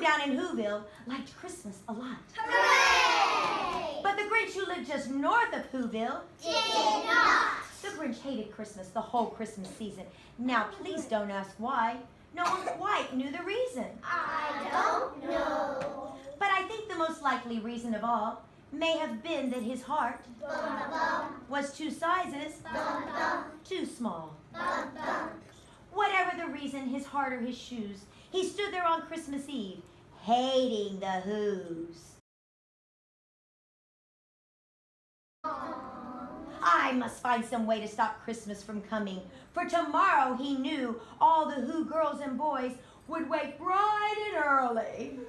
down in Whoville liked Christmas a lot. Hooray! But the Grinch who lived just north of Whoville did not. The Grinch hated Christmas the whole Christmas season. Now, please don't ask why. No one quite knew the reason. I don't know. But I think the most likely reason of all may have been that his heart was two sizes too small. Whatever the reason, his heart or his shoes, he stood there on Christmas Eve, hating the Whos. I must find some way to stop Christmas from coming, for tomorrow he knew all the Who girls and boys would wake bright and early.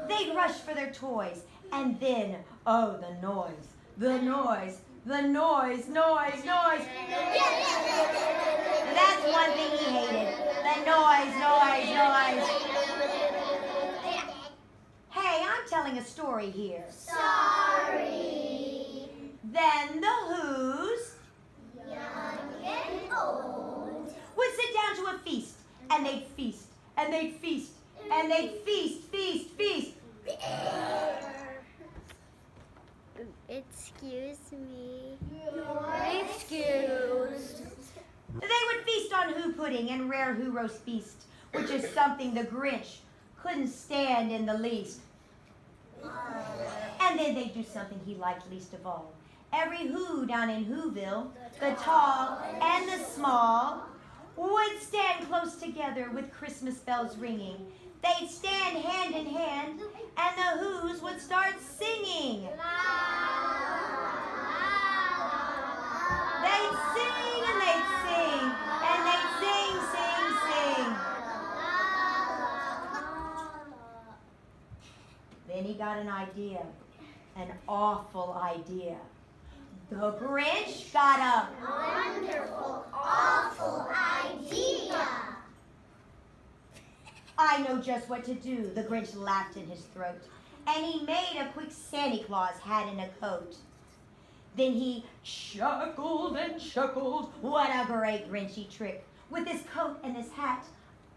They'd rush for their toys, and then, oh, the noise, the noise, the noise, noise, noise. That's one thing he hated, the noise, noise, noise. Hey, I'm telling a story here. Sorry. Then the Whos Young and old. would sit down to a feast, and they'd feast, and they'd feast, and they'd feast, feast, feast. Excuse me. You're excused. They would feast on Who pudding and rare Who roast beast, which is something the Grinch couldn't stand in the least. And then they'd do something he liked least of all. Every Who down in Whoville, the tall and the small, would stand close together with Christmas bells ringing. They'd stand hand in hand, and the Whos would start singing. They'd sing and they'd sing, and they'd sing, sing, sing. Then he got an idea, an awful idea. The Grinch got a Wonderful, awful idea. I know just what to do, the Grinch laughed in his throat, and he made a quick Santa Claus hat and a coat. Then he chuckled and chuckled. What a great Grinchy trick. With this coat and this hat,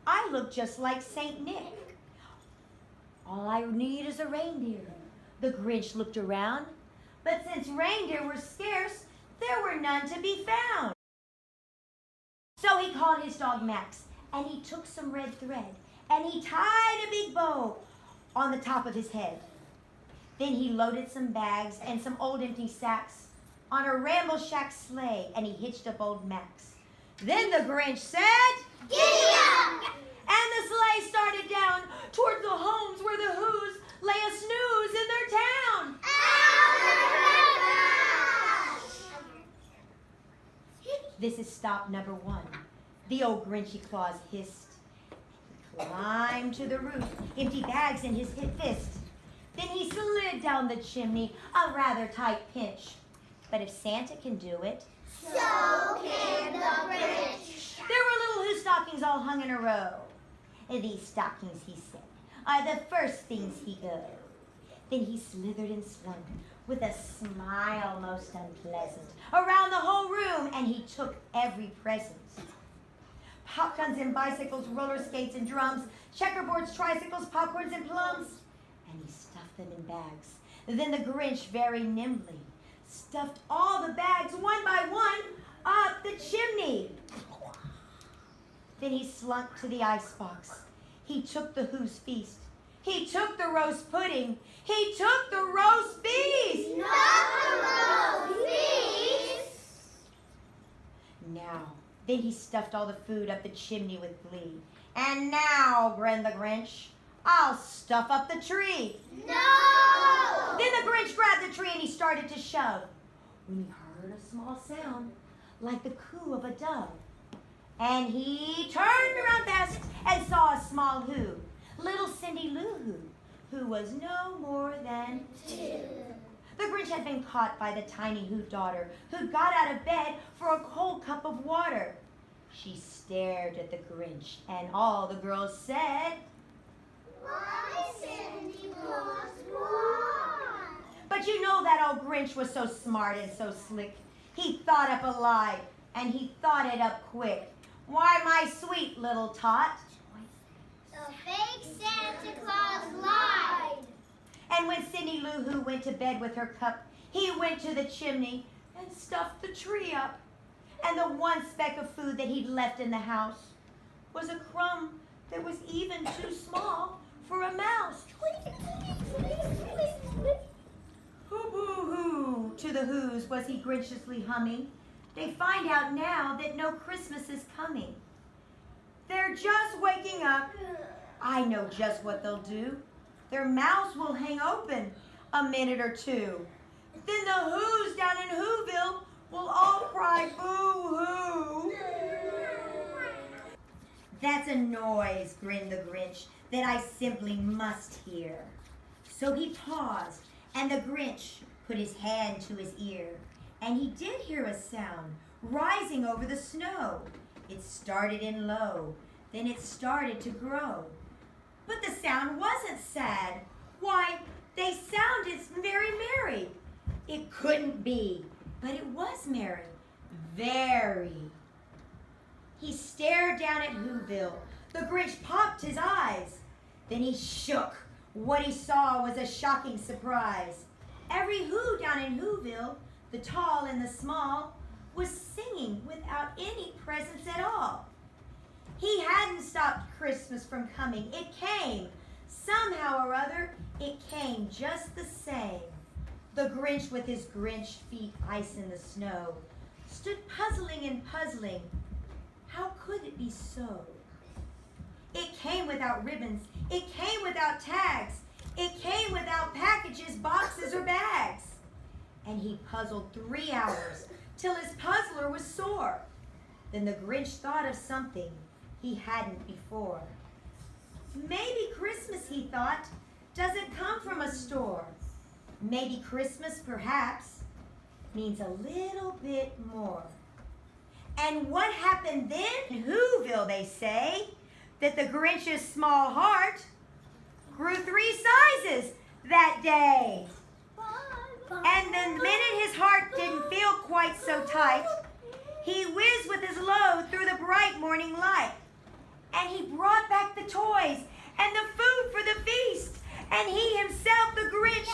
I look just like Saint Nick. All I need is a reindeer. The Grinch looked around, but since reindeer were scarce, there were none to be found. So he called his dog Max, and he took some red thread, and he tied a big bow on the top of his head. Then he loaded some bags and some old empty sacks on a ramble-shack sleigh, and he hitched up old Max. Then the Grinch said, Giddy up! And the sleigh started down toward the homes where the Whos lay a snooze in their town. This is stop number one. The old Grinchy Claus hissed. He climbed to the roof, empty bags in his fist. Then he slid down the chimney, a rather tight pinch. But if Santa can do it, So can the Grinch. there were little Who stockings all hung in a row. These stockings, he said, are the first things he go. Then he slithered and slunk, with a smile most unpleasant, around the whole room, and he took every present. Pop guns and bicycles, roller skates and drums, checkerboards, tricycles, popcorns and plums, and he stuffed them in bags. Then the Grinch very nimbly stuffed all the bags one by one up the chimney. Then he slunk to the icebox. He took the Who's feast. He took the roast pudding. He took the roast beast. Not the roast beast. Now, then he stuffed all the food up the chimney with glee. And now, grinned the Grinch, I'll stuff up the tree. No! Then the Grinch grabbed the tree and he started to shove, when he heard a small sound like the coo of a dove. And he turned around fast and saw a small Who, little Cindy Lou Who was no more than 2. The Grinch had been caught by the tiny Who daughter, who got out of bed for a cold cup of water. She stared at the Grinch, and all the girls said, Why, Santa Claus, why? But you know that old Grinch was so smart and so slick. He thought up a lie, and he thought it up quick. Why, my sweet little tot, So fake Santa Claus lied. And when Cindy Lou Who went to bed with her cup, he went to the chimney and stuffed the tree up. And the one speck of food that he'd left in the house was a crumb that was even too small for a mouse. Hoo-boo-hoo to the Who's was he graciously humming. They find out now that no Christmas is coming. They're just waking up. I know just what they'll do. Their mouths will hang open a minute or two. Then the Who's down in Whoville will all cry boo-hoo. That's a noise, grinned the Grinch, that I simply must hear. So he paused, and the Grinch put his hand to his ear, and he did hear a sound rising over the snow. It started in low, then it started to grow. But the sound wasn't sad. Why, they sounded very merry. It couldn't be, but it was merry, very. He stared down at Whoville. The Grinch popped his eyes. Then he shook. What he saw was a shocking surprise. Every Who down in Whoville, the tall and the small, was singing without any presents at all. He hadn't stopped Christmas from coming. It came. Somehow or other, it came just the same. The Grinch, with his Grinch feet ice in the snow, stood puzzling and puzzling. How could it be so? It came without ribbons. It came without tags. It came without packages, boxes, or bags. And he puzzled 3 hours till his puzzler was sore. Then the Grinch thought of something he hadn't before. Maybe Christmas, he thought, doesn't come from a store. Maybe Christmas, perhaps, means a little bit more. And what happened then? In Whoville, they say, that the Grinch's small heart grew 3 sizes that day. And the minute his heart didn't feel quite so tight, he whizzed with his load through the bright morning light. And he brought back the toys and the food for the feast. And he himself, the Grinch,